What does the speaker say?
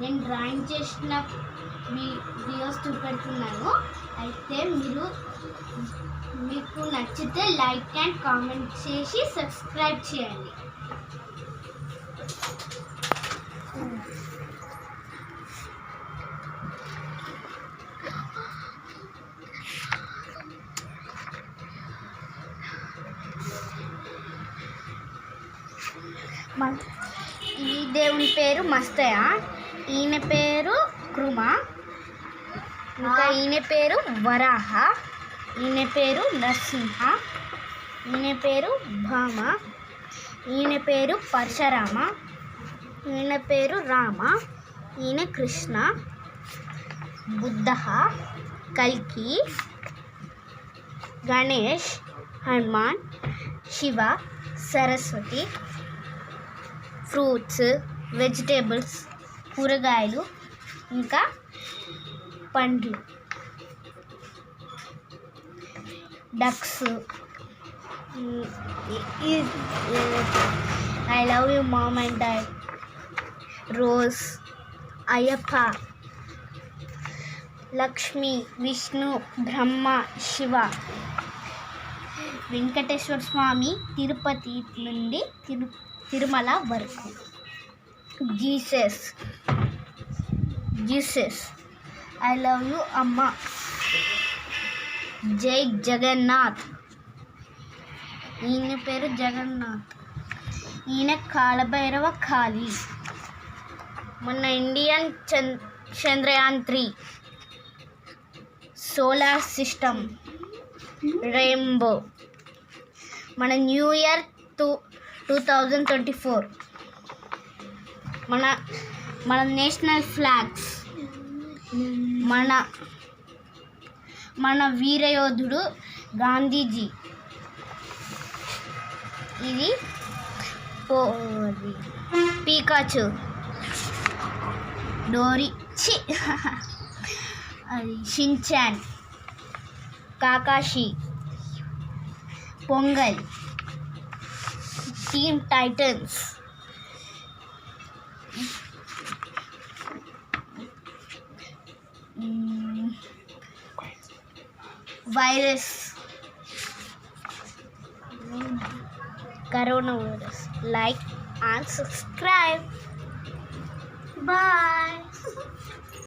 నేను డ్రాయింగ్ చేసిన వీడియోస్ చూపెడుతున్నాను. అయితే మీకు నచ్చితే లైక్ అండ్ కామెంట్ చేసి సబ్స్క్రైబ్ చేయండి. ఈ దేవుని పేరు మస్తయ్య, ఈయన పేరు కృమ, ఇంకా ఈయన పేరు వరాహ, ఈయన పేరు నరసింహ, ఈయన పేరు భామ, ఈయన పేరు పరశురామ, ఈయన పేరు రామ, ఈయన కృష్ణ, బుద్ధ, కల్కి, గణేష్, హనుమాన్, శివ, సరస్వతి, ఫ్రూట్స్, వెజిటేబుల్స్, కూరగాయలు, ఇంకా పండ్లు, ducks, I love you mom and dad, rose, Ayyappa, Lakshmi, Vishnu, Brahma, Shiva, Venkateswara Swami, Tirupati నుండి తిరుమల వరకు, జీసస్, ఐ లవ్ యూ అమ్మ, జై జగన్నాథ్, ఈయన పేరు జగన్నాథ్, ఈయన కాలభైరవ కాళీ, మన Indian Chandrayaan 3, solar system, rainbow, మన న్యూ ఇయర్ 2024, మన నేషనల్ ఫ్లాగ్స్, మన వీరయోధుడు గాంధీజీ, ఇది పీకాచు, అది Shinchan, Kakashi, Pongal, team Titans, virus, corona virus. Like and subscribe. Bye.